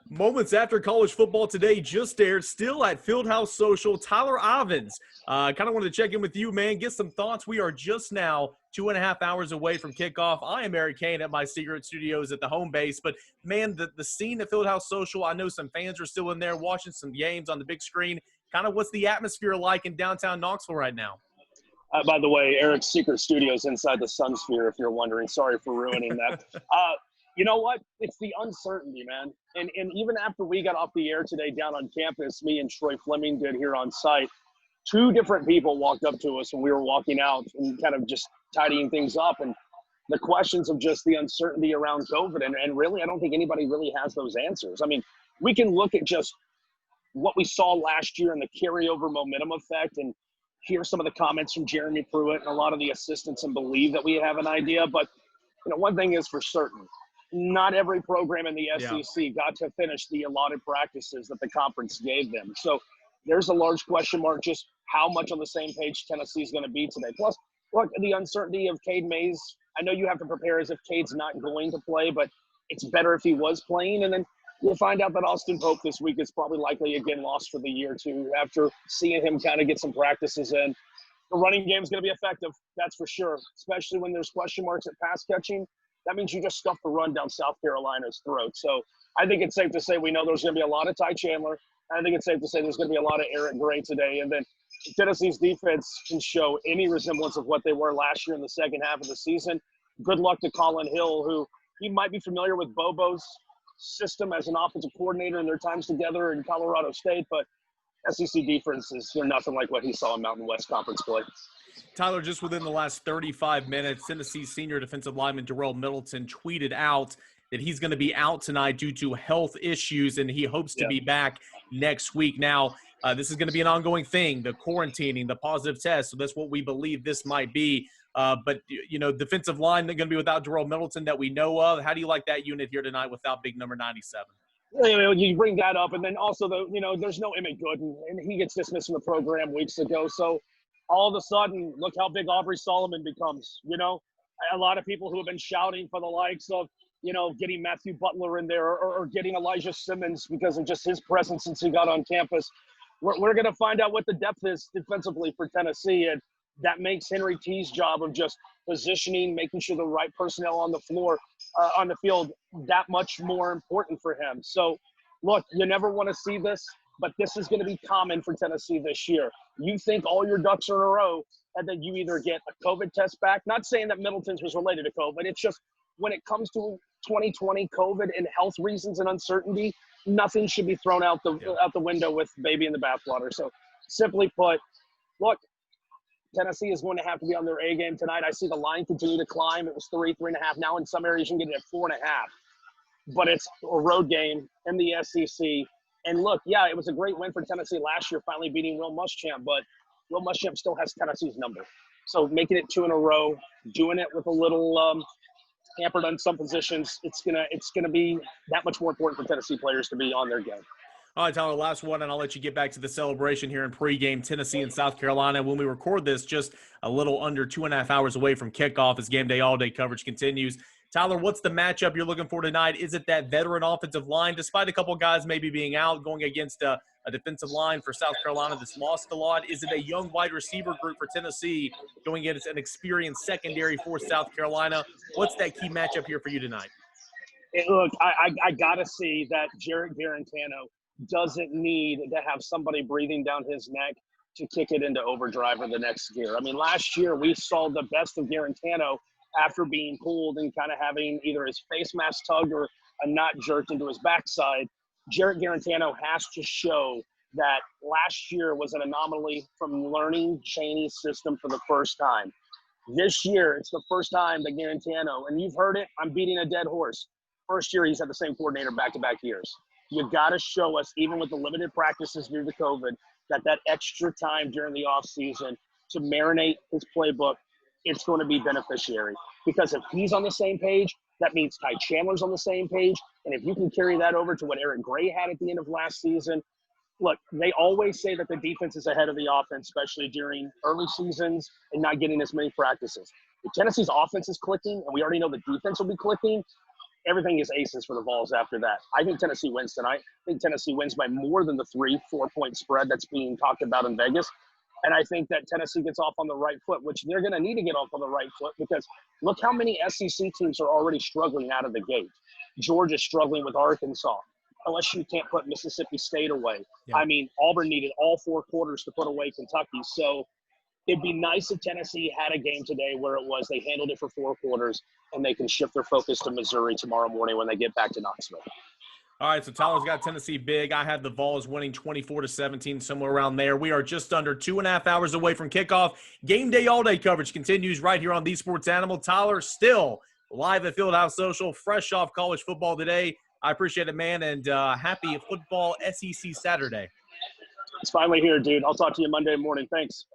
Moments after college football today just aired, still at Fieldhouse Social. Tyler Ivens, kind of wanted to check in with you, man, get some thoughts. We are just now 2.5 hours away from kickoff. I am Eric Cain at my secret studios at the home base, but man, the scene at Fieldhouse Social, I know some fans are still in there watching some games on the big screen. Kind of what's the atmosphere like in downtown Knoxville right now? By the way, Eric's secret studio is inside the Sun Sphere, if you're wondering. Sorry for ruining that. You know what? It's the uncertainty, man. And even after we got off the air today down on campus, me and Troy Fleming did here on site, two different people walked up to us when we were walking out and kind of just tidying things up. And the questions of just the uncertainty around COVID. And really, I don't think anybody really has those answers. I mean, we can look at just what we saw last year and the carryover momentum effect and hear some of the comments from Jeremy Pruitt and a lot of the assistants and believe that we have an idea. But, one thing is for certain, not every program in the SEC got to finish the allotted practices that the conference gave them. So there's a large question mark just how much on the same page Tennessee is going to be today. Plus, look, the uncertainty of Cade Mays. I know you have to prepare as if Cade's not going to play, but it's better if he was playing. And then you'll find out that Austin Pope this week is probably likely again lost for the year too after seeing him kind of get some practices in. The running game is going to be effective, that's for sure, especially when there's question marks at pass catching. That means you just stuff the run down South Carolina's throat. So I think it's safe to say we know there's going to be a lot of Ty Chandler. I think it's safe to say there's going to be a lot of Eric Gray today. And then Tennessee's defense can show any resemblance of what they were last year in the second half of the season. Good luck to Colin Hill, who he might be familiar with Bobo's system as an offensive coordinator in their times together in Colorado State, but SEC defenses, they're nothing like what he saw in Mountain West Conference play. Tyler, just within the last 35 minutes, Tennessee's senior defensive lineman Darrell Middleton tweeted out that he's going to be out tonight due to health issues, and he hopes to be back next week. Now, this is going to be an ongoing thing, the quarantining, the positive test, so that's what we believe this might be. But, defensive line, they're going to be without Darrell Middleton that we know of. How do you like that unit here tonight without big number 97? You bring that up, and then also, there's no Emmett Gooden, and he gets dismissed from the program weeks ago. So all of a sudden, look how big Aubrey Solomon becomes. A lot of people who have been shouting for the likes of, getting Matthew Butler in there or getting Elijah Simmons because of just his presence since he got on campus. We're going to find out what the depth is defensively for Tennessee, and that makes Henry T's job of just positioning, making sure the right personnel on the floor, on the field, that much more important for him. So, look, you never want to see this, but this is going to be common for Tennessee this year. You think all your ducks are in a row, and then you either get a COVID test back. Not saying that Middleton's was related to COVID. It's just when it comes to 2020 COVID and health reasons and uncertainty, nothing should be thrown out the window with baby in the bathwater. So, simply put, look, Tennessee is going to have to be on their A game tonight. I see the line continue to climb. It was 3.5. Now in some areas you can get it at 4.5. But it's a road game in the SEC. And look, it was a great win for Tennessee last year, finally beating Will Muschamp. But Will Muschamp still has Tennessee's number. So making it 2 in a row, doing it with a little hampered on some positions, it's gonna be that much more important for Tennessee players to be on their game. All right, Tyler, last one, and I'll let you get back to the celebration here in pregame. Tennessee and South Carolina. When we record this, just a little under 2.5 hours away from kickoff as game day all-day coverage continues. Tyler, what's the matchup you're looking for tonight? Is it that veteran offensive line, despite a couple guys maybe being out, going against a defensive line for South Carolina that's lost a lot? Is it a young wide receiver group for Tennessee going against an experienced secondary for South Carolina? What's that key matchup here for you tonight? Look, I got to see that Jarrett Garantano doesn't need to have somebody breathing down his neck to kick it into overdrive or the next gear. I mean, last year we saw the best of Garantano after being pulled and kind of having either his face mask tugged or a knot jerked into his backside. Jarrett Garantano has to show that last year was an anomaly from learning Chaney's system for the first time. This year, it's the first time that Garantano, and you've heard it, I'm beating a dead horse. First year, he's had the same coordinator back-to-back years. You got to show us, even with the limited practices due to COVID, that extra time during the offseason to marinate his playbook, it's going to be beneficiary. Because if he's on the same page, that means Ty Chandler's on the same page. And if you can carry that over to what Eric Gray had at the end of last season, look, they always say that the defense is ahead of the offense, especially during early seasons and not getting as many practices. If Tennessee's offense is clicking, and we already know the defense will be clicking, everything is aces for the Vols after that. I think Tennessee wins tonight. I think Tennessee wins by more than the 3-4-point spread that's being talked about in Vegas. And I think that Tennessee gets off on the right foot, which they're going to need to get off on the right foot because look how many SEC teams are already struggling out of the gate. Georgia's struggling with Arkansas. LSU can't put Mississippi State away. Yeah. I mean, Auburn needed all 4 quarters to put away Kentucky. So it'd be nice if Tennessee had a game today where it was they handled it for 4 quarters and they can shift their focus to Missouri tomorrow morning when they get back to Knoxville. All right, so Tyler's got Tennessee big. I have the Vols winning 24-17, somewhere around there. We are just under 2.5 hours away from kickoff. Game day, all day coverage continues right here on The Sports Animal. Tyler still live at Fieldhouse Social, fresh off college football today. I appreciate it, man, and happy football SEC Saturday. It's finally here, dude. I'll talk to you Monday morning. Thanks.